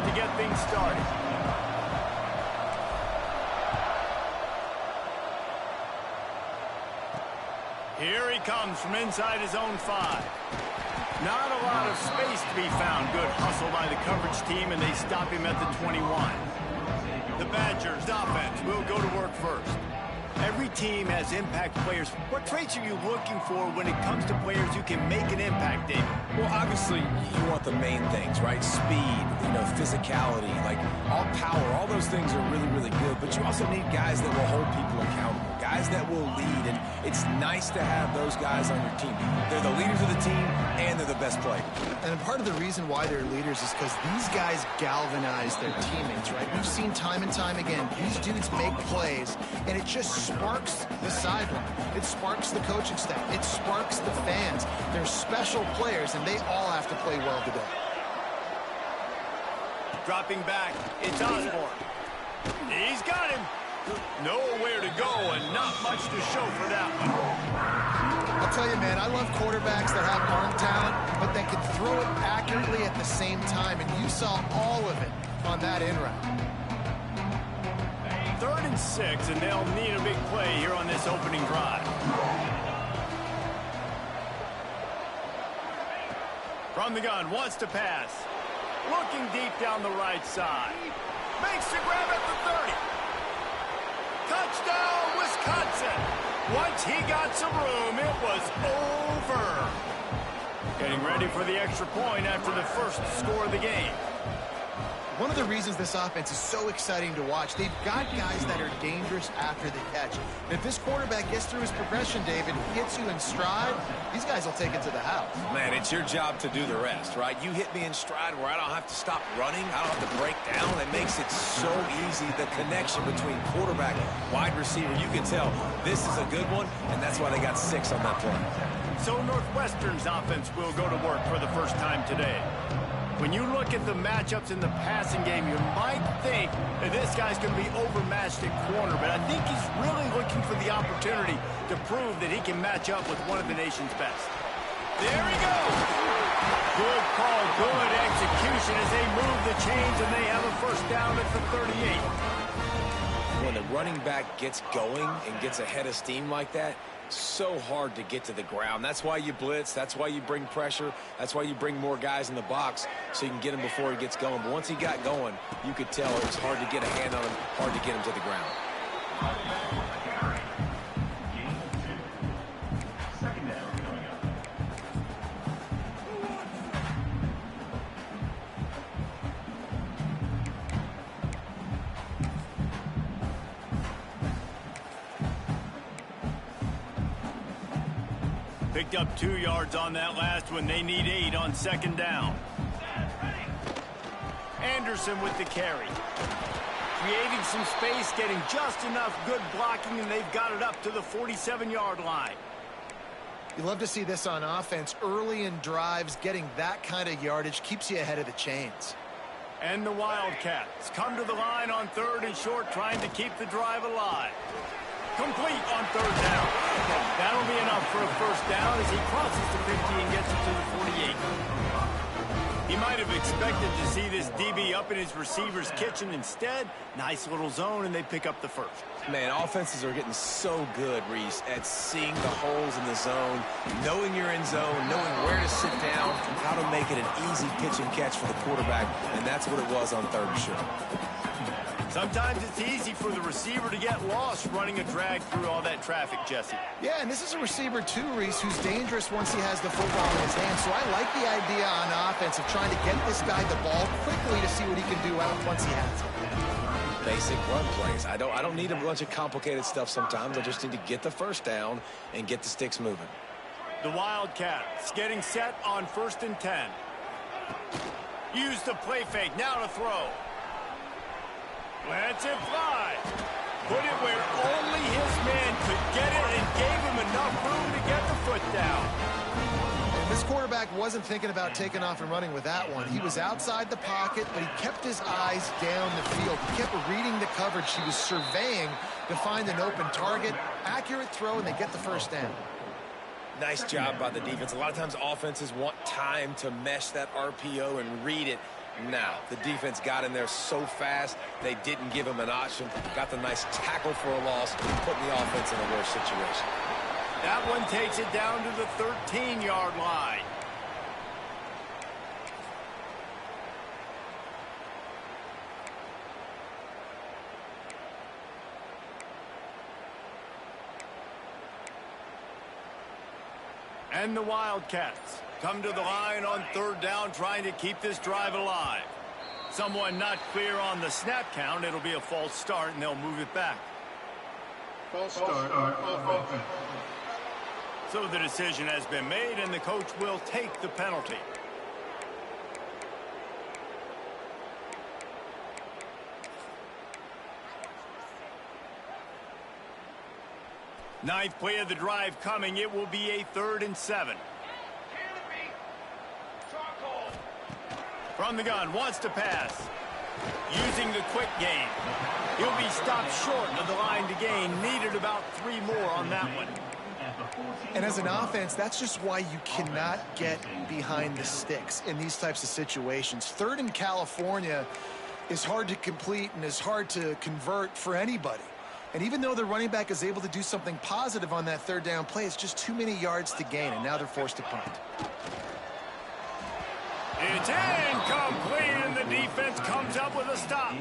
to get things started. Here he comes from inside his own 5. Not a lot of space to be found. Good hustle by the coverage team, and they stop him at the 21. The Badgers offense will go to work first. Every team has impact players. What traits are you looking for when it comes to players who can make an impact, David? Well, obviously, you want the main things, right? Speed, physicality, like all power, all those things are really, really good. But you also need guys that will hold people accountable, guys that will lead. And it's nice to have those guys on your team. They're the leaders of the team, and they're the best players. And part of the reason why they're leaders is because these guys galvanize their teammates, right? We've seen time and time again, these dudes make plays, and it just sparks the sideline. It sparks the coaching staff. It sparks the fans. They're special players, and they all have to play well today. Dropping back, it's Osborne. He's got him. Nowhere to go and not much to show for that one. I'll tell you, man, I love quarterbacks that have arm talent, but that can throw it accurately at the same time, and you saw all of it on that in route. 3rd and 6, and they'll need a big play here on this opening drive. From the gun, wants to pass. Looking deep down the right side. Makes the grab at the 30. Touchdown, Wisconsin. Once he got some room, it was over. Getting ready for the extra point after the first score of the game. One of the reasons this offense is so exciting to watch, they've got guys that are dangerous after the catch. If this quarterback gets through his progression, David, hits you in stride, these guys will take it to the house. Man, it's your job to do the rest, right? You hit me in stride where I don't have to stop running. I don't have to break down. It makes it so easy. The connection between quarterback and wide receiver, you can tell this is a good one, and that's why they got 6 on that play. So Northwestern's offense will go to work for the first time today. When you look at the matchups in the passing game, you might think that this guy's going to be overmatched at corner, but I think he's really looking for the opportunity to prove that he can match up with one of the nation's best. There he goes. Good call, good execution as they move the chains, and they have a first down at the 38. When the running back gets going and gets ahead of steam like that, so hard to get to the ground. That's why you blitz. That's why you bring pressure. That's why you bring more guys in the box so you can get him before he gets going. But once he got going, you could tell it was hard to get a hand on him, hard to get him to the ground. Picked up 2 yards on that last one. They need 8 on 2nd down. Anderson with the carry. Creating some space, getting just enough good blocking, and they've got it up to the 47-yard line. You love to see this on offense. Early in drives, getting that kind of yardage keeps you ahead of the chains. And the Wildcats come to the line on 3rd and short, trying to keep the drive alive. Complete on 3rd down. That'll be enough for a first down as he crosses the 50 and gets it to the 48. He might have expected to see this DB up in his receiver's kitchen. Instead, nice little zone, and they pick up the first. Man, offenses are getting so good, Reese, at seeing the holes in the zone, knowing you're in zone, knowing where to sit down, how to make it an easy pitch and catch for the quarterback, and that's what it was on 3rd and short. Sometimes it's easy for the receiver to get lost running a drag through all that traffic, Jesse. Yeah, and this is a receiver too, Reese, who's dangerous once he has the football in his hands. So I like the idea on offense of trying to get this guy the ball quickly to see what he can do out once he has it. Basic run plays. I don't need a bunch of complicated stuff sometimes. I just need to get the first down and get the sticks moving. The Wildcats getting set on 1st and 10. Use the play fake, now to throw. Lets it fly. Put it where only his man could get it and gave him enough room to get the foot down. This quarterback wasn't thinking about taking off and running with that one. He was outside the pocket, but he kept his eyes down the field. He kept reading the coverage. He was surveying to find an open target. Accurate throw, and they get the first down. Nice job by the defense. A lot of times offenses want time to mesh that RPO and read it. Now, the defense got in there so fast, they didn't give him an option. Got the nice tackle for a loss, putting the offense in a worse situation. That one takes it down to the 13-yard line. And the Wildcats come to the line on third down, trying to keep this drive alive. Someone not clear on the snap count. It'll be a false start, and they'll move it back. False start offense. So the decision has been made, and the coach will take the penalty. Ninth play of the drive coming. It will be a 3rd and 7. From the gun, wants to pass. Using the quick game. He'll be stopped short of the line to gain. Needed about 3 more on that one. And as an offense, that's just why you cannot get behind the sticks in these types of situations. 3rd in California is hard to complete and is hard to convert for anybody. And even though the running back is able to do something positive on that 3rd down play, it's just too many yards to gain, and now they're forced to punt. It's incomplete, and the defense comes up with a stop.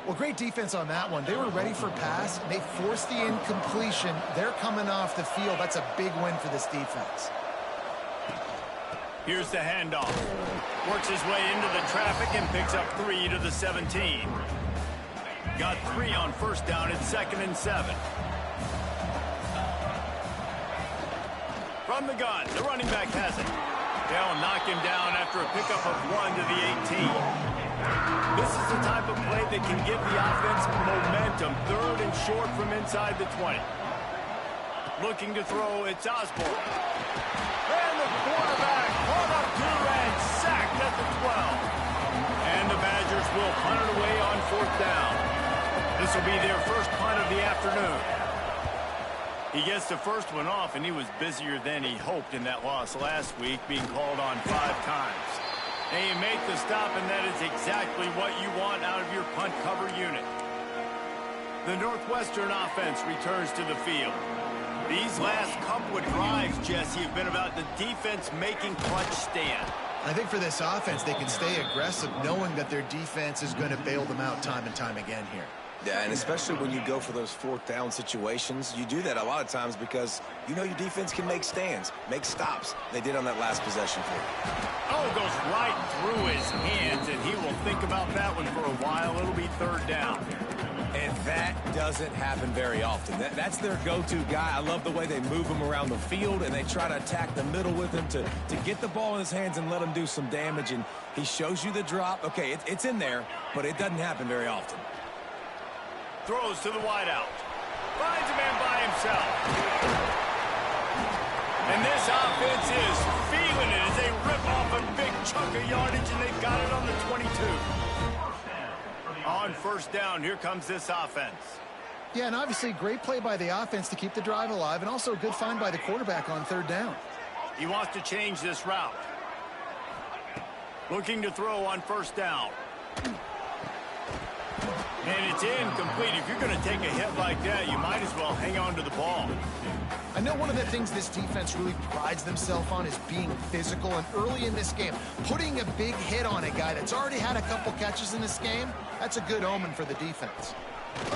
Well, great defense on that one. They were ready for pass, and they forced the incompletion. They're coming off the field. That's a big win for this defense. Here's the handoff. Works his way into the traffic and picks up 3 to the 17. Got 3 on first down. It's 2nd and 7. From the gun, the running back has it. They'll knock him down after a pickup of 1 to the 18. This is the type of play that can give the offense momentum. 3rd and short from inside the 20. Looking to throw, it's Osborne. And the quarterback caught up to and sacked at the 12. And the Badgers will punt it away on 4th down. This will be their first punt of the afternoon. He gets the first one off, and he was busier than he hoped in that loss last week, being called on 5 times. And you make the stop, and that is exactly what you want out of your punt cover unit. The Northwestern offense returns to the field. These last couple of drives, Jesse, have been about the defense making clutch stand. I think for this offense, they can stay aggressive knowing that their defense is going to bail them out time and time again here. Yeah, and especially when you go for those 4th down situations, you do that a lot of times because you know your defense can make stands, make stops. They did on that last possession for you. Oh, it goes right through his hands, and he will think about that one for a while. It'll be 3rd down. And that doesn't happen very often. That's their go-to guy. I love the way they move him around the field, and they try to attack the middle with him to get the ball in his hands and let him do some damage. And he shows you the drop. Okay, it's in there, but it doesn't happen very often. Throws to the wideout. Finds a man by himself. And this offense is feeling it as they rip off a big chunk of yardage, and they've got it on the 22. On 1st down, here comes this offense. Yeah, and obviously great play by the offense to keep the drive alive, and also a good find by the quarterback on 3rd down. He wants to change this route. Looking to throw on 1st down. And it's incomplete. If you're going to take a hit like that, you might as well hang on to the ball. I know one of the things this defense really prides themselves on is being physical, and early in this game, putting a big hit on a guy that's already had a couple catches in this game, that's a good omen for the defense.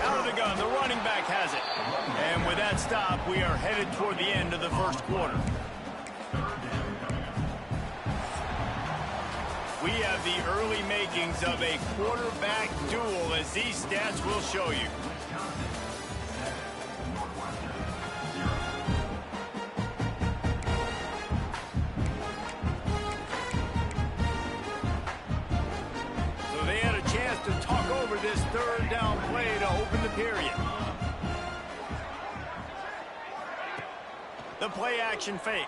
Out of the gun, the running back has it. And with that stop, we are headed toward the end of the 1st quarter. We have the early makings of a quarterback duel, as these stats will show you. So they had a chance to talk over this 3rd down play to open the period. The play action fake.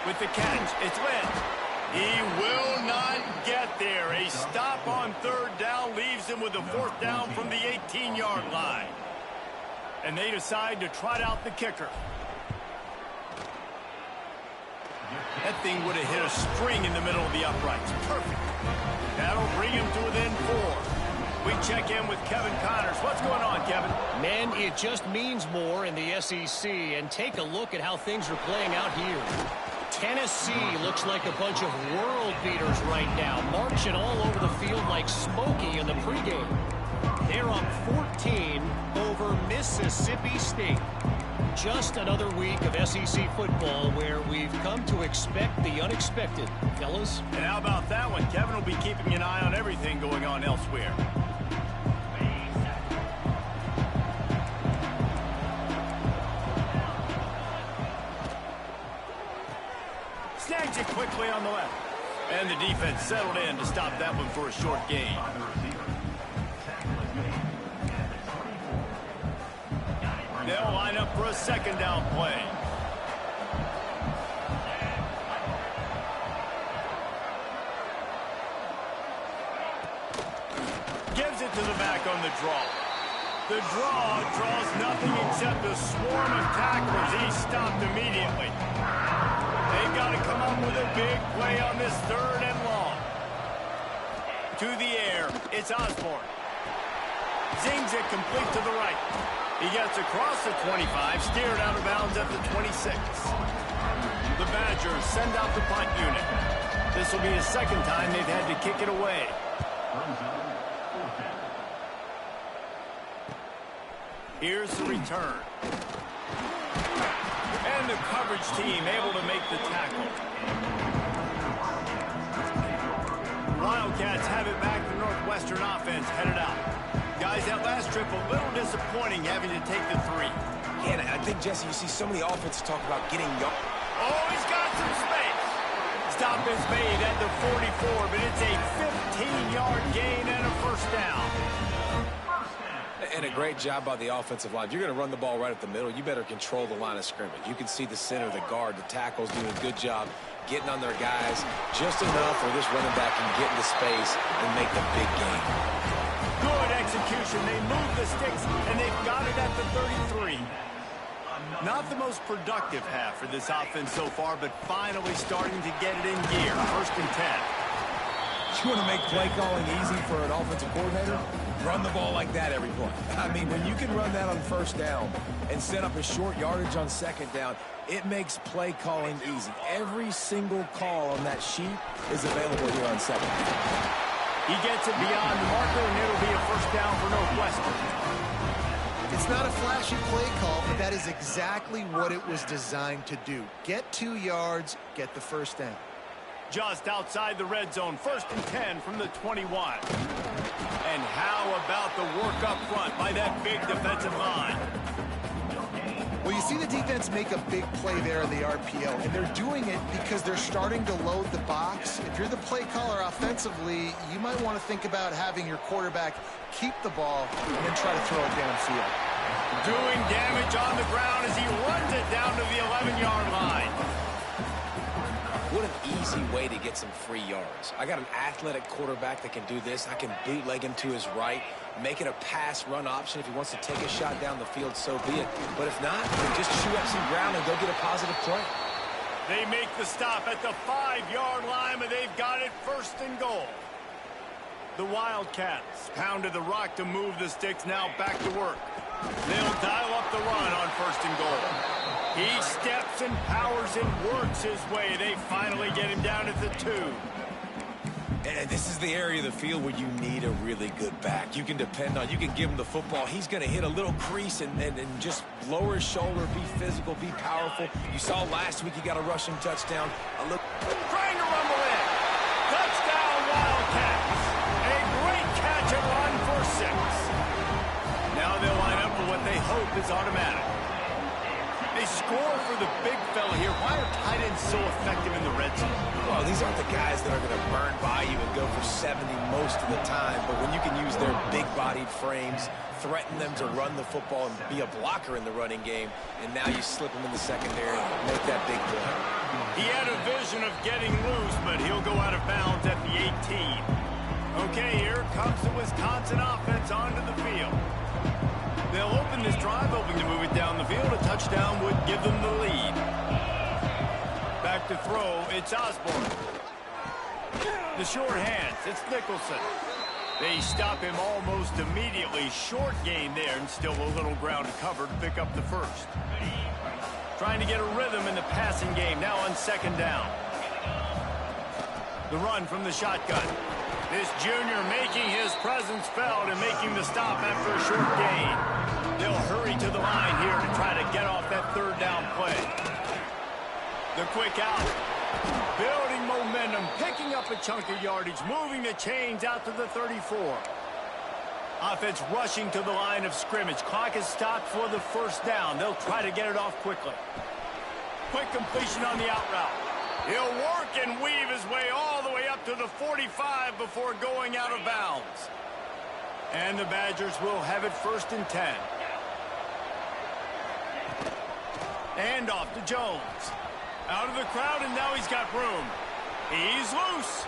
With the catch, it's Lynch. He will not get there. A stop on 3rd down leaves him with a 4th down from the 18-yard line. And they decide to trot out the kicker. That thing would have hit a string in the middle of the uprights. Perfect. That'll bring him to within 4. We check in with Kevin Connors. What's going on, Kevin? Man, it just means more in the SEC. And take a look at how things are playing out here. Tennessee looks like a bunch of world beaters right now, marching all over the field like Smokey in the pregame. They're up 14 over Mississippi State. Just another week of SEC football where we've come to expect the unexpected, fellas. And how about that one? Kevin will be keeping an eye on everything going on elsewhere. Snags it quickly on the left. And the defense settled in to stop that one for a short gain. They'll line up for a second down play. Gives it to the back on the draw. The draw draws nothing except a swarm of tacklers. He's stopped immediately. They've got to come up with a big play on this 3rd and long. To the air, it's Osborne. Zings it complete to the right. He gets across the 25, steered out of bounds at the 26. The Badgers send out the punt unit. This will be the second time they've had to kick it away. Here's the return. And the coverage team able to make the tackle. Wildcats have it back. The Northwestern offense headed out. Guys, that last trip a little disappointing having to take the 3. Yeah, I think, Jesse, you see so many offenses talk about getting young. Oh, he's got some space. Stop is made at the 44, but it's a 15-yard gain and a first down. And a great job by the offensive line. If you're going to run the ball right at the middle, you better control the line of scrimmage. You can see the center, the guard, the tackles doing a good job getting on their guys just enough where this running back can get into space and make the big game. Good execution. They move the sticks, and they've got it at the 33. Not the most productive half for this offense so far, but finally starting to get it in gear. 1st and 10. You want to make play calling easy for an offensive coordinator? Run the ball like that every play. I mean, when you can run that on 1st down and set up a short yardage on 2nd down, it makes play calling easy. Every single call on that sheet is available here on 2nd down. He gets it beyond the marker, and it'll be a first down for Northwestern. It's not a flashy play call, but that is exactly what it was designed to do. Get 2 yards, get the first down. Just outside the red zone, 1st and 10 from the 21. And how about the work up front by that big defensive line? Well, you see the defense make a big play there in the RPO, and they're doing it because they're starting to load the box. If you're the play caller offensively, you might want to think about having your quarterback keep the ball and then try to throw it downfield. Doing damage on the ground as he runs it down to the 11-yard line. What an easy way to get some free yards. I got an athletic quarterback that can do this. I can bootleg him to his right, make it a pass-run option. If he wants to take a shot down the field, so be it. But if not, then just chew up some ground and go get a positive play. They make the stop at the 5-yard line, but they've got it 1st and goal. The Wildcats pounded the rock to move the sticks, now back to work. They'll dial up the run on 1st and goal. He steps and powers and works his way. They finally get him down at the 2. And this is the area of the field where you need a really good back. You can depend on, you can give him the football. He's going to hit a little crease and just lower his shoulder, be physical, be powerful. You saw last week he got a rushing touchdown. Trying to rumble in. Touchdown, Wildcats. A great catch and run for 6. Now they'll line up for what they hope is automatic. They score for the big fella here. Why are tight ends so effective in the red zone? Well, these aren't the guys that are going to burn by you and go for 70 most of the time. But when you can use their big-bodied frames, threaten them to run the football and be a blocker in the running game, and now you slip them in the secondary, make that big play. He had a vision of getting loose, but he'll go out of bounds at the 18. Okay, here comes the Wisconsin offense onto the field. They'll open this drive, hoping to move it down the field. A touchdown would give them the lead. Back back to throw. It's Osborne. The short hands. It's Nicholson. They stop him almost immediately. Short gain there, and still a little ground to cover to pick up the first. Trying to get a rhythm in the passing game now on second down. The run from the shotgun. This junior making his presence felt and making the stop after a short gain. They'll hurry to the line here to try to get off that third down play. The quick out. Building momentum, picking up a chunk of yardage, moving the chains out to the 34. Offense rushing to the line of scrimmage. Clock is stopped for the first down. They'll try to get it off quickly. Quick completion on the out route. He'll work and weave his way all the way up to the 45 before going out of bounds. And the Badgers will have it 1st and 10. And off to Jones. Out of the crowd, and now he's got room. He's loose.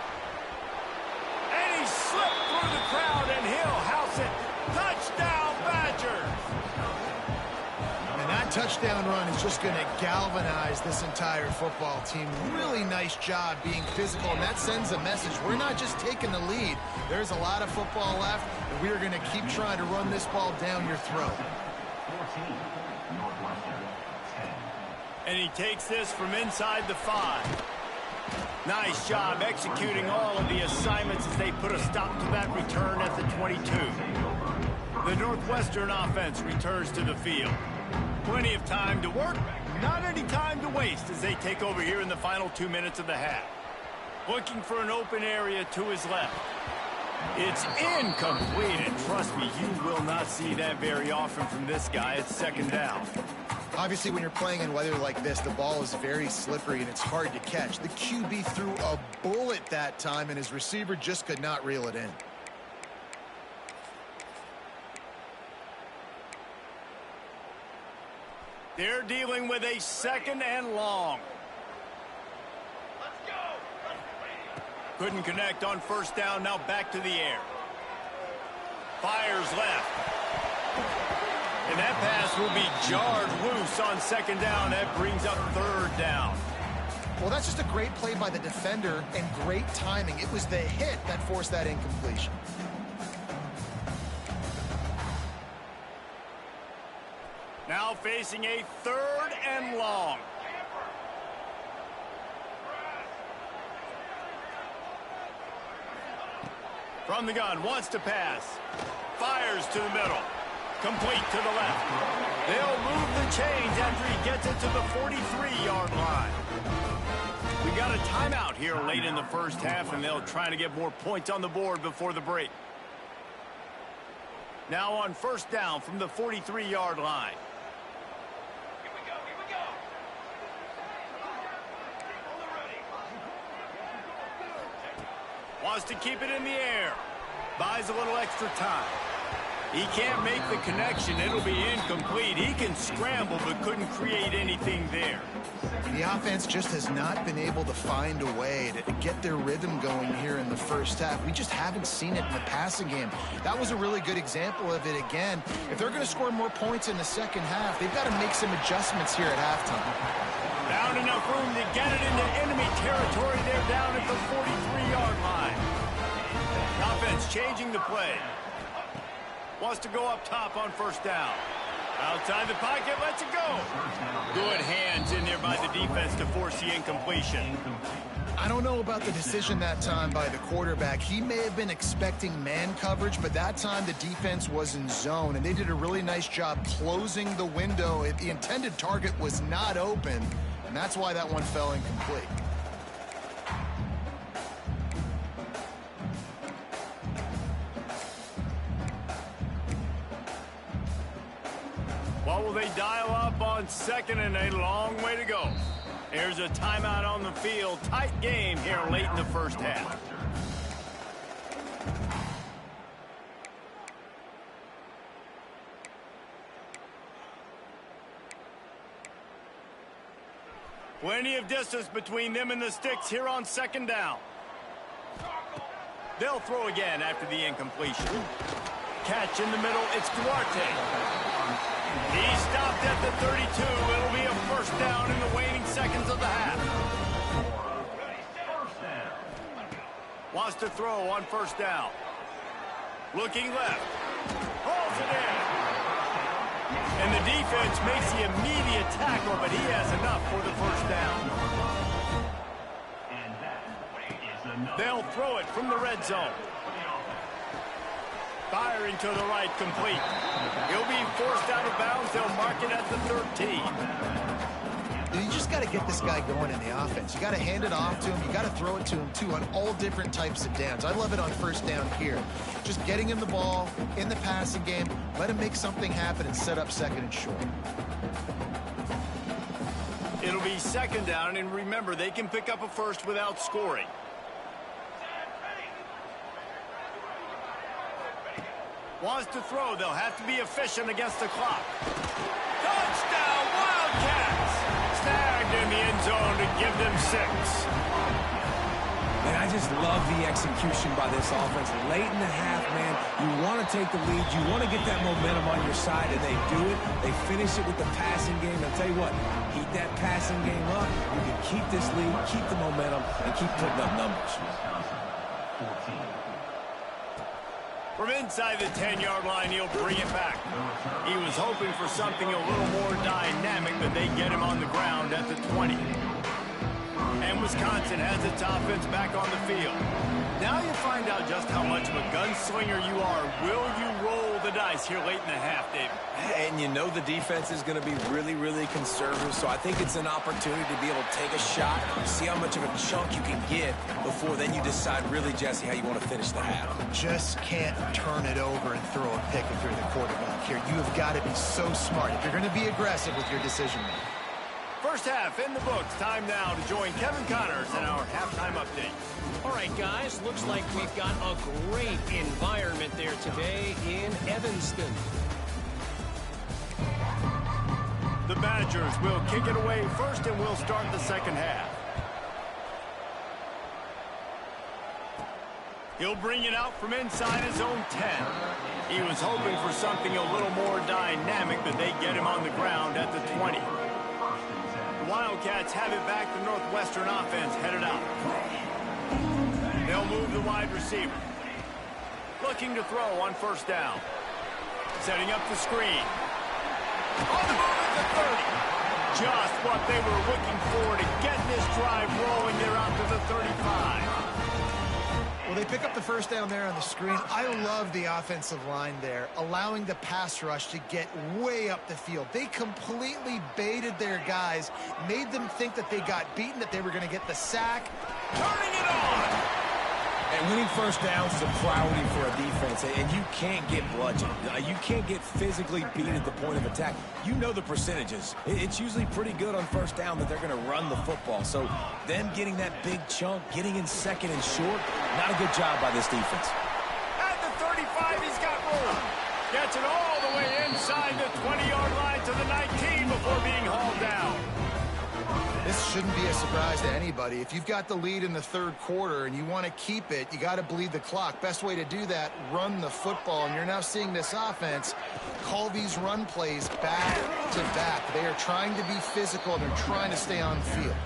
And he slipped through the crowd, and he'll house it. Touchdown, Badgers! And that touchdown run is just going to galvanize this entire football team. Really nice job being physical, and that sends a message. We're not just taking the lead. There's a lot of football left, and we are going to keep trying to run this ball down your throat. And he takes this from inside the 5. Nice job executing all of the assignments as they put a stop to that return at the 22. The Northwestern offense returns to the field. Plenty of time to work, not any time to waste as they take over here in the final 2 minutes of the half. Looking for an open area to his left. It's incomplete, and trust me, you will not see that very often from this guy. It's second down. Obviously, when you're playing in weather like this, the ball is very slippery and it's hard to catch. The QB threw a bullet that time, and his receiver just could not reel it in. They're dealing with a 2nd and long. Couldn't connect on first down. Now back to the air. Fires left. And that pass will be jarred loose on second down. That brings up third down. Well, that's just a great play by the defender and great timing. It was the hit that forced that incompletion. Now facing a 3rd and long. From the gun, wants to pass. Fires to the middle. Complete to the left. They'll move the chains after he gets it to the 43-yard line. We got a timeout here late in the first half, and they'll try to get more points on the board before the break. Now on first down from the 43-yard line. Here we go. Wants to keep it in the air. Buys a little extra time. He can't make the connection. It'll be incomplete. He can scramble, but couldn't create anything there. The offense just has not been able to find a way to get their rhythm going here in the first half. We just haven't seen it in the passing game. That was a really good example of it again. If they're going to score more points in the second half, they've got to make some adjustments here at halftime. Found enough room to get it into enemy territory. They're down at the 43-yard line. Offense changing the play. Wants to go up top on first down. Outside the pocket, lets it go. Good hands in there by the defense to force the incompletion. I don't know about the decision that time by the quarterback. He may have been expecting man coverage, but that time the defense was in zone, and they did a really nice job closing the window. The intended target was not open, and that's why that one fell incomplete. What will they dial up on second, and a long way to go? There's a timeout on the field. Tight game here late in the first half. Plenty of distance between them and the sticks here on second down. They'll throw again after the incompletion. Catch in the middle. It's Duarte. He stopped at the 32. It'll be a first down in the waning seconds of the half. Wants to throw on first down. Looking left. Pulls it in. And the defense makes the immediate tackle, but he has enough for the first down. They'll throw it from the red zone. Firing to the right, complete. He'll be forced out of bounds. They'll mark it at the 13. You just got to get this guy going in the offense. You got to hand it off to him. You got to throw it to him, too, on all different types of downs. I love it on first down here. Just getting him the ball in the passing game, let him make something happen and set up second and short. It'll be second down, and remember, they can pick up a first without scoring. Wants to throw. They'll have to be efficient against the clock. Touchdown, Wildcats! Snagged in the end zone to give them 6. And I just love the execution by this offense. Late in the half, man, you want to take the lead. You want to get that momentum on your side, and they do it. They finish it with the passing game. I'll tell you what, keep that passing game up. You can keep this lead, keep the momentum, and keep putting up numbers. From inside the 10-yard line, he'll bring it back. He was hoping for something a little more dynamic, but they get him on the ground at the 20. And Wisconsin has its offense back on the field. Now you find out just how much of a gunslinger you are. Will you roll the dice here late in the half, David? And you know the defense is going to be really, really conservative, so I think it's an opportunity to be able to take a shot, see how much of a chunk you can get before then you decide really, Jesse, how you want to finish the half. Just can't turn it over and throw a pick if you're the quarterback here. You have got to be so smart if you're going to be aggressive with your decision-making. First half in the books. Time now to join Kevin Connors in our halftime update. All right, guys, looks like we've got a great environment there today in Evanston. The Badgers will kick it away first, and we'll start the second half. He'll bring it out from inside his own 10. He was hoping for something a little more dynamic, but they get him on the ground at the 20. The Wildcats have it back. The Northwestern offense headed out. They'll move the wide receiver. Looking to throw on first down. Setting up the screen. On the move at the 30. Just what they were looking for to get this drive rolling. They're out to the 35. Well, they pick up the first down there on the screen. I love the offensive line there, allowing the pass rush to get way up the field. They completely baited their guys, made them think that they got beaten, that they were going to get the sack. Turning it on. And winning first downs is a priority for a defense, and you can't get bludgeoned. You can't get physically beat at the point of attack. You know the percentages. It's usually pretty good on first down that they're going to run the football. So them getting that big chunk, getting in second and short, not a good job by this defense. At the 35, he's got room. Gets it all the way inside the 20-yard line to the 19 before being hauled down. This shouldn't be a surprise to anybody. If you've got the lead in the third quarter and you want to keep it, you got to bleed the clock. Best way to do that, run the football. And you're now seeing this offense call these run plays back to back. They are trying to be physical. They're trying to stay on the field.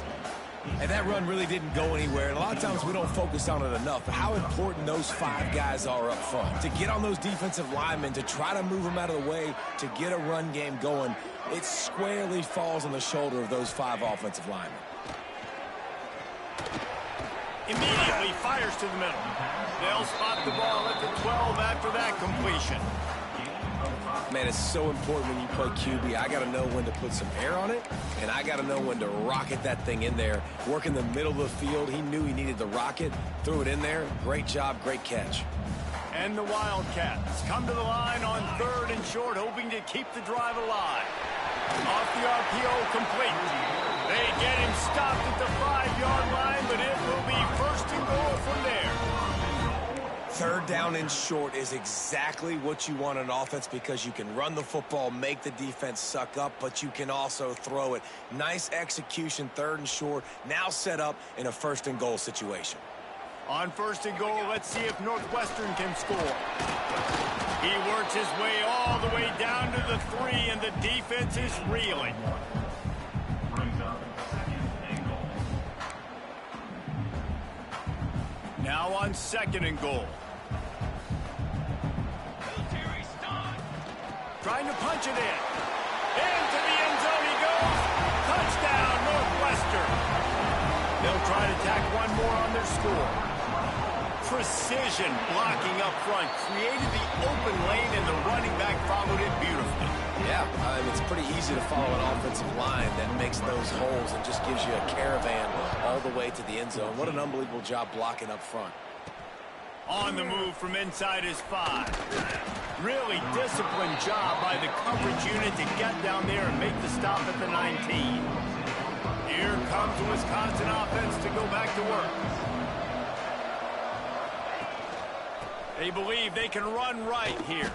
And that run really didn't go anywhere. And a lot of times we don't focus on it enough. How important those 5 guys are up front. To get on those defensive linemen, to try to move them out of the way, to get a run game going, it squarely falls on the shoulder of those 5 offensive linemen. Immediately fires to the middle. They'll spot the ball at the 12 after that completion. Man, it's so important when you play QB. I got to know when to put some air on it, and I got to know when to rocket that thing in there. Work in the middle of the field. He knew he needed the rocket. Threw it in there. Great job, great catch. And the Wildcats come to the line on third and short, hoping to keep the drive alive. Off the RPO, complete. They get him stopped at the 5-yard line, but it will be first and goal from there. Third down and short is exactly what you want on offense because you can run the football, make the defense suck up, but you can also throw it. Nice execution, third and short, now set up in a first and goal situation. On first and goal, let's see if Northwestern can score. He works his way all the way down to the 3, and the defense is reeling. Now on 2nd and goal. Trying to punch it in. Into the end zone he goes. Touchdown, Northwestern. They'll try to tack one more on their score. Precision blocking up front. Created the open lane, and the running back followed it beautifully. Yeah, it's pretty easy to follow an offensive line that makes those holes and just gives you a caravan all the way to the end zone. What an unbelievable job blocking up front. On the move from inside his 5. Really disciplined job by the coverage unit to get down there and make the stop at the 19. Here comes the Wisconsin offense to go back to work. They believe they can run right here.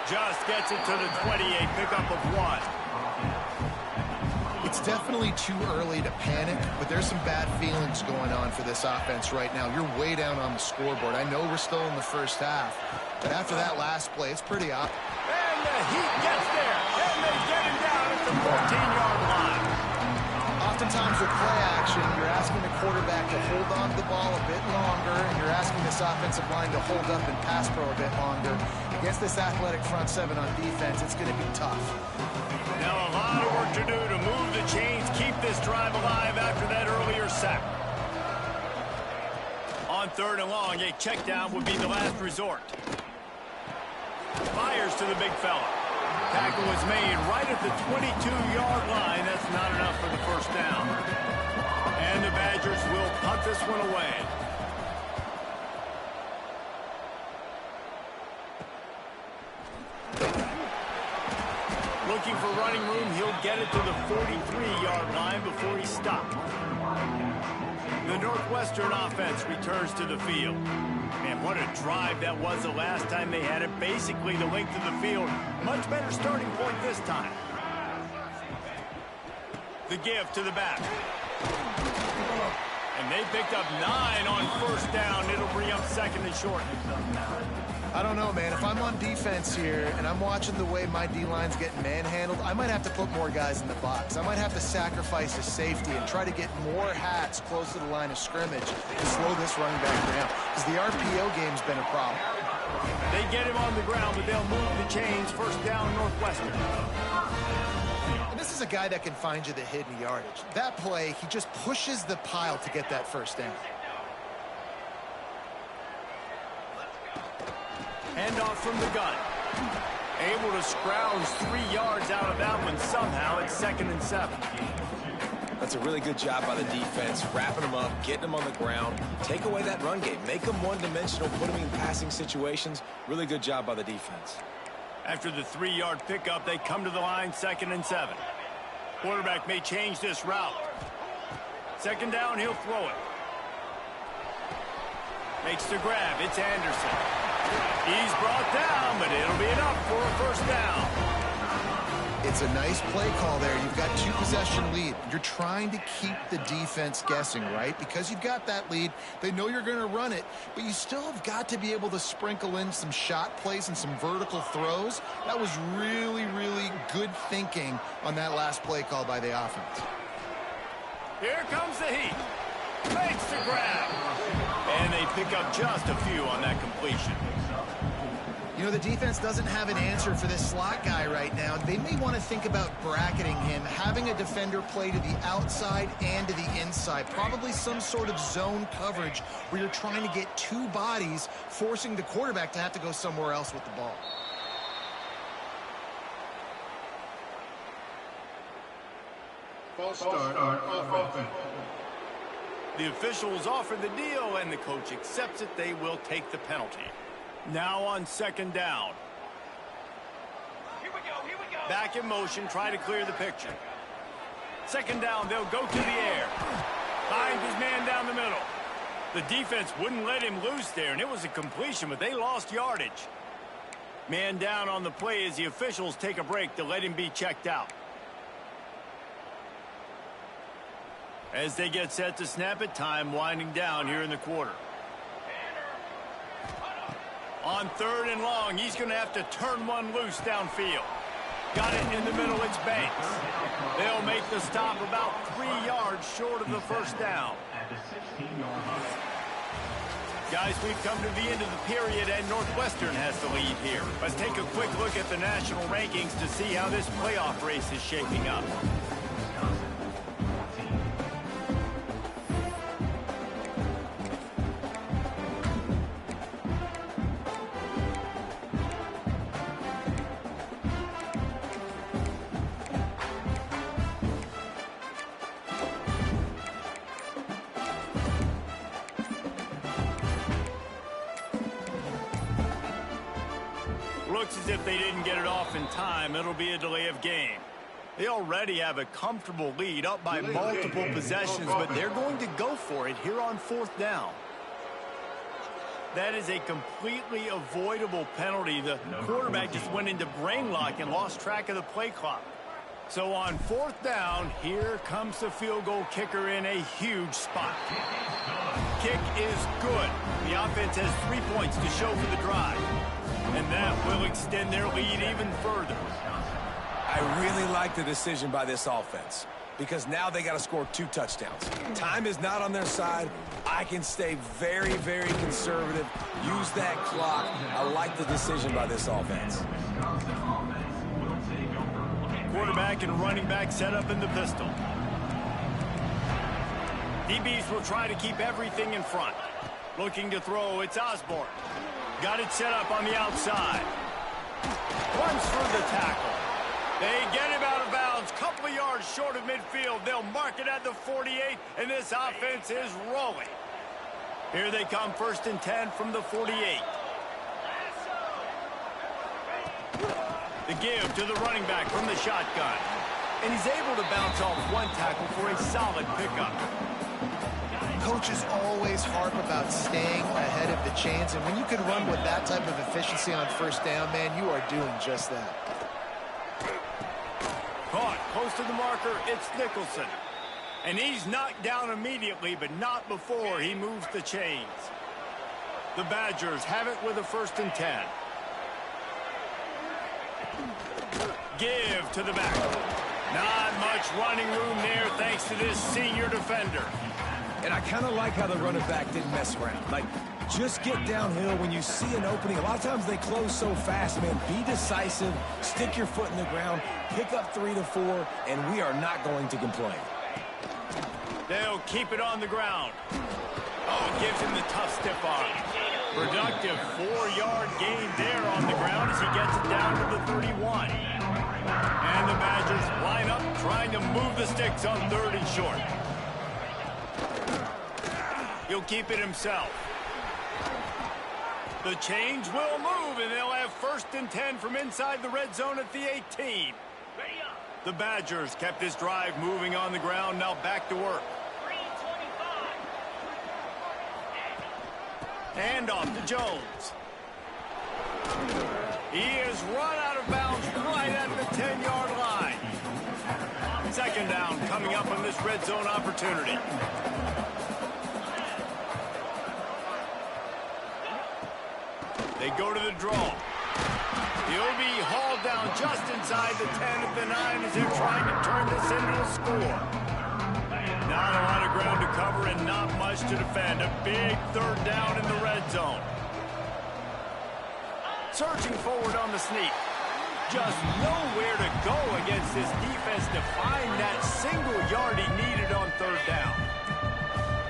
Just gets it to the 28, pickup of 1. It's definitely too early to panic, but there's some bad feelings going on for this offense right now. You're way down on the scoreboard. I know we're still in the first half, but after that last play, it's pretty obvious. And the Heat gets there, and they get him down at the 14-yard line. Oftentimes with play action, you're asking the quarterback to hold on to the ball a bit longer, and you're asking this offensive line to hold up and pass pro a bit longer. Against this athletic front 7 on defense, it's going to be tough. Now a lot of work to do to move the chains, keep this drive alive after that earlier sack. On 3rd and long, a check down would be the last resort. Fires to the big fella. Tackle was made right at the 22-yard line. That's not enough for the first down. And the Badgers will punt this one away. Looking for running room, he'll get it to the 43-yard line before he's stopped. The Northwestern offense returns to the field. Man, what a drive that was the last time they had it. Basically the length of the field. Much better starting point this time. The give to the back. And they picked up 9 on 1st down. It'll bring up 2nd and short. I don't know, man. If I'm on defense here and I'm watching the way my D-line's getting manhandled, I might have to put more guys in the box. I might have to sacrifice his safety and try to get more hats close to the line of scrimmage to slow this running back down, because the RPO game's been a problem. They get him on the ground, but they'll move the chains. 1st down, Northwestern. And this is a guy that can find you the hidden yardage. That play, he just pushes the pile to get that 1st down. Handoff from the gun. Able to scrounge 3 yards out of that one somehow. It's 2nd and 7. That's a really good job by the defense, wrapping them up, getting them on the ground. Take away that run game. Make them one-dimensional, put them in passing situations. Really good job by the defense. After the 3-yard pickup, they come to the line, 2nd and 7. Quarterback may change this route. 2nd down, he'll throw it. Makes the grab. It's Anderson. He's brought down, but it'll be enough for a 1st down. It's a nice play call there. You've got 2-possession lead. You're trying to keep the defense guessing, right? Because you've got that lead, they know you're going to run it, but you still have got to be able to sprinkle in some shot plays and some vertical throws. That was really, really good thinking on that last play call by the offense. Here comes the Heat. Makes the grab. And they pick up just a few on that completion. You know, the defense doesn't have an answer for this slot guy right now. They may want to think about bracketing him, having a defender play to the outside and to the inside. Probably some sort of zone coverage where you're trying to get 2 bodies, forcing the quarterback to have to go somewhere else with the ball. False start on offense. The officials offer the deal, and the coach accepts it. They will take the penalty. Now on 2nd down. Here we go, here we go. Back in motion, try to clear the picture. 2nd down, they'll go to the air. Finds his man down the middle. The defense wouldn't let him loose there, and it was a completion, but they lost yardage. Man down on the play as the officials take a break to let him be checked out. As they get set to snap it, time winding down here in the quarter. On 3rd and long, he's going to have to turn one loose downfield. Got it in the middle, it's Banks. They'll make the stop about 3 yards short of the 1st down. Guys, we've come to the end of the period, and Northwestern has the lead here. Let's take a quick look at the national rankings to see how this playoff race is shaping up. Looks as if they didn't get it off in time. It'll be a delay of game. They already have a comfortable lead up by multiple possessions, but they're going to go for it here on 4th down. That is a completely avoidable penalty. The quarterback just went into brain lock and lost track of the play clock. So on 4th down, here comes the field goal kicker in a huge spot. Kick is good. The offense has 3 points to show for the drive. And that will extend their lead even further. I really like the decision by this offense because now they got to score 2 touchdowns. Time is not on their side. I can stay very, very conservative. Use that clock. I like the decision by this offense. Quarterback and running back set up in the pistol. DBs will try to keep everything in front. Looking to throw, it's Osborne. Got it set up on the outside. Runs for the tackle. They get him out of bounds. Couple of yards short of midfield. They'll mark it at the 48, and this offense is rolling. Here they come, 1st and 10 from the 48. The give to the running back from the shotgun. And he's able to bounce off one tackle for a solid pickup. Coaches always harp about staying ahead of the chains, and when you can run with that type of efficiency on 1st down, man, you are doing just that. Caught close to the marker, it's Nicholson. And he's knocked down immediately, but not before he moves the chains. The Badgers have it with a 1st and 10. Give to the back. Not much running room there thanks to this senior defender. And I kind of like how the running back didn't mess around. Like, just get downhill when you see an opening. A lot of times they close so fast, man. Be decisive, stick your foot in the ground, pick up 3 to 4, and we are not going to complain. They'll keep it on the ground. Oh, it gives him the tough stiff arm. Productive 4-yard gain there on the ground as he gets it down to the 31. And the Badgers line up trying to move the sticks on 3rd and short. He'll keep it himself. The change will move, and they'll have 1st and 10 from inside the red zone at the 18. The Badgers kept this drive moving on the ground, now back to work. And off to Jones. He is run out of bounds right at the 10-yard line. 2nd down coming up on this red zone opportunity. They go to the draw. He'll be hauled down just inside the 10 at the 9 as they're trying to turn this into a score. Not a lot of ground to cover and not much to defend. A big 3rd down in the red zone. Surging forward on the sneak. Just nowhere to go against this defense to find that single yard he needed on 3rd down.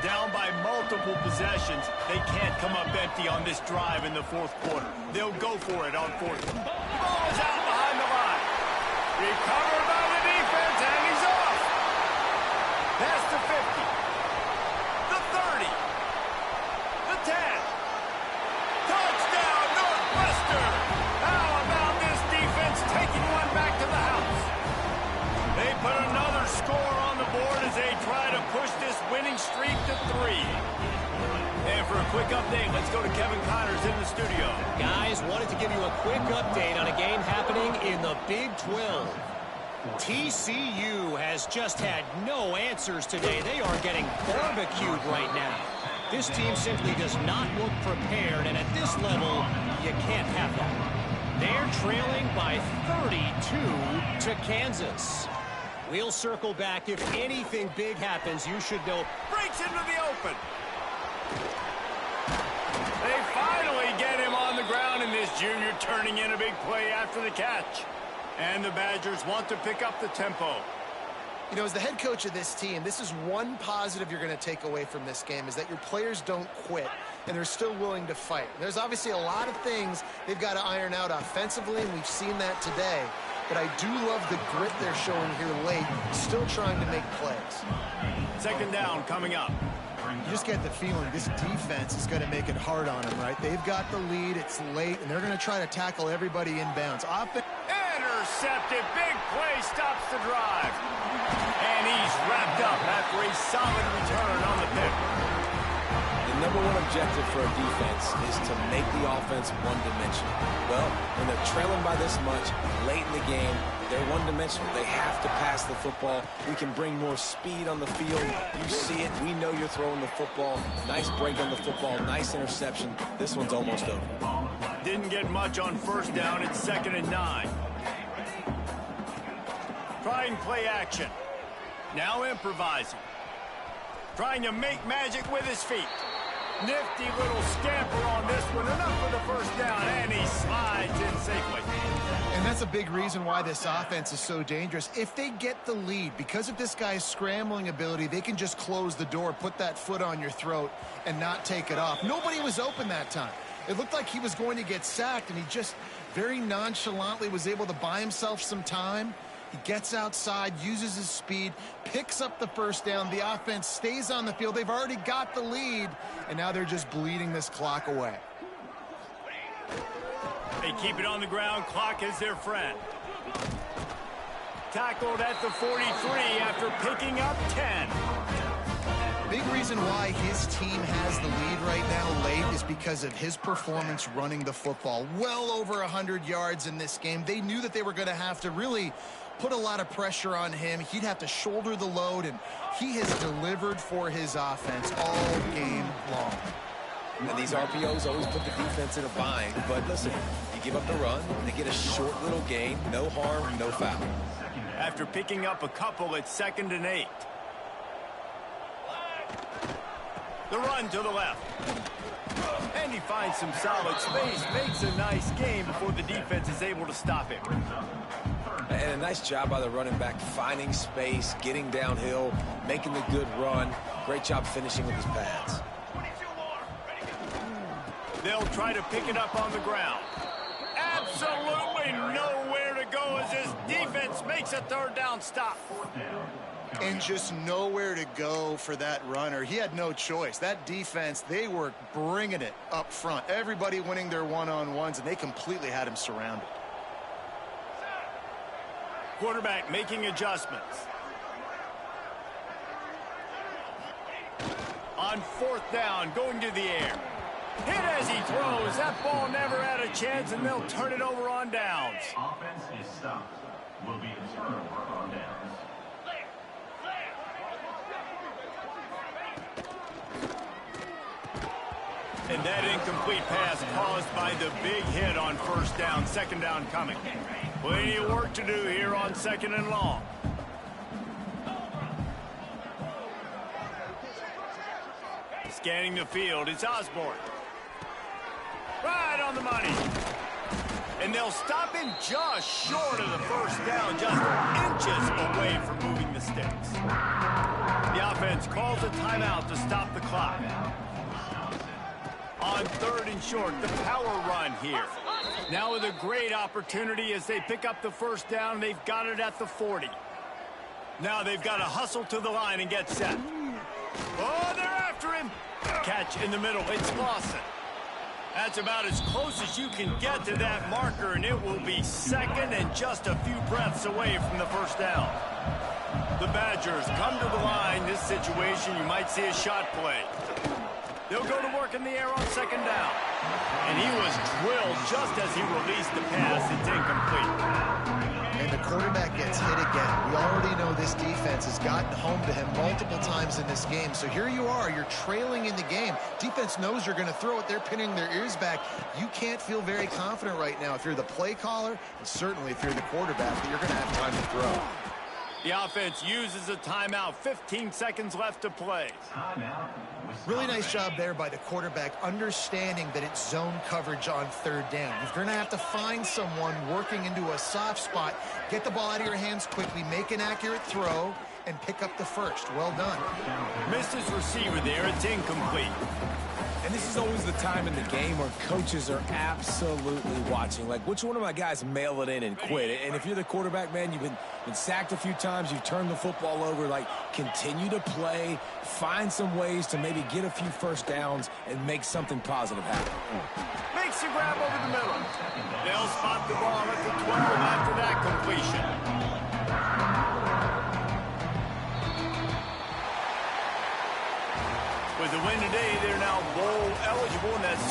Down by multiple possessions, they can't come up empty on this drive in the 4th quarter. They'll go for it on 4th. The ball is out behind the line. Recovered by the defense, and he's off. Past the 50. The 30. The 10. Touchdown, Northwestern. How about this defense taking one back to the house? They put another score on the board as they try to push this winning streak to 3. And for a quick update, let's go to Kevin Connors in the studio. Guys, wanted to give you a quick update on a game happening in the Big 12. TCU has just had no answers today. They are getting barbecued right now. This team simply does not look prepared, and at this level, you can't have that. They're trailing by 32 to Kansas. We'll circle back. If anything big happens, you should know. Breaks into the open. Davis Jr. turning in a big play after the catch. And the Badgers want to pick up the tempo. You know, as the head coach of this team, this is one positive you're going to take away from this game, is that your players don't quit, and they're still willing to fight. There's obviously a lot of things they've got to iron out offensively, and we've seen that today. But I do love the grit they're showing here late, still trying to make plays. Second down coming up. You just get the feeling this defense is going to make it hard on them, right? They've got the lead, it's late, and they're going to try to tackle everybody inbounds. Intercepted, big play, stops the drive. And he's wrapped up after a solid return on the pick. The number one objective for a defense is to make the offense one-dimensional. Well, when they're trailing by this much late in the game, they're one-dimensional. They have to pass the football. We can bring more speed on the field. You see it. We know you're throwing the football. Nice break on the football. Nice interception. This one's almost over. Didn't get much on first down. It's 2nd and 9. Trying play action. Now improvising. Trying to make magic with his feet. Nifty little scamper on this one. Enough for the first down, and he slides in safely. And that's a big reason why this offense is so dangerous. If they get the lead, because of this guy's scrambling ability, they can just close the door, put that foot on your throat, and not take it off. Nobody was open that time. It looked like he was going to get sacked, and he just very nonchalantly was able to buy himself some time. He gets outside, uses his speed, picks up the first down. The offense stays on the field. They've already got the lead, and now they're just bleeding this clock away. They keep it on the ground. Clock is their friend. Tackled at the 43 after picking up 10. Big reason why his team has the lead right now late is because of his performance running the football. Well over 100 yards in this game. They knew that they were going to have to really put a lot of pressure on him. He'd have to shoulder the load, and he has delivered for his offense all game long. And these RPOs always put the defense in a bind. But listen, you give up the run, they get a short little gain, no harm, no foul. After picking up a couple, it's 2nd and 8. The run to the left. And he finds some solid space, makes a nice game before the defense is able to stop him. And a nice job by the running back, finding space, getting downhill, making the good run. Great job finishing with his pads. They'll try to pick it up on the ground. Absolutely nowhere to go as his defense makes a 3rd down stop. And just nowhere to go for that runner. He had no choice. That defense, they were bringing it up front. Everybody winning their one-on-ones, and they completely had him surrounded. Quarterback making adjustments. On 4th down, going to the air. Hit as he throws. That ball never had a chance, and they'll turn it over on downs. Offense is stopped. Will be a turnover on downs. And that incomplete pass caused by the big hit on 1st down. 2nd down coming. Plenty of work to do here on 2nd and long. Scanning the field, it's Osborne. Right on the money. And they'll stop him just short of the 1st down, just inches away from moving the sticks. The offense calls a timeout to stop the clock. On 3rd and short, the power run here. Now with a great opportunity as they pick up the 1st down. They've got it at the 40. Now they've got to hustle to the line and get set. Oh, they're after him. Catch in the middle. It's Lawson. That's about as close as you can get to that marker, and it will be 2nd and just a few breaths away from the 1st down. The Badgers come to the line. This situation, you might see a shot play. They'll go to work in the air on 2nd down. And he was drilled just as he released the pass. It's incomplete. And the quarterback gets hit again. We already know this defense has gotten home to him multiple times in this game. So here you are. You're trailing in the game. Defense knows you're going to throw it. They're pinning their ears back. You can't feel very confident right now if you're the play caller, and certainly if you're the quarterback, that you're going to have time to throw. The offense uses a timeout. 15 seconds left to play. Timeout. Really nice job there by the quarterback, understanding that it's zone coverage on third down. You're going to have to find someone working into a soft spot, get the ball out of your hands quickly, make an accurate throw, and pick up the first. Well done. Missed his receiver there. It's incomplete. And this is always the time in the game where coaches are absolutely watching. Like, which one of my guys mail it in and quit? And if you're the quarterback, man, you've been sacked a few times, you've turned the football over. Like, continue to play, find some ways to maybe get a few first downs and make something positive happen. Makes a grab over the middle. They'll spot the ball at the 12 after that completion. With the win today, they're now bowl eligible, and that's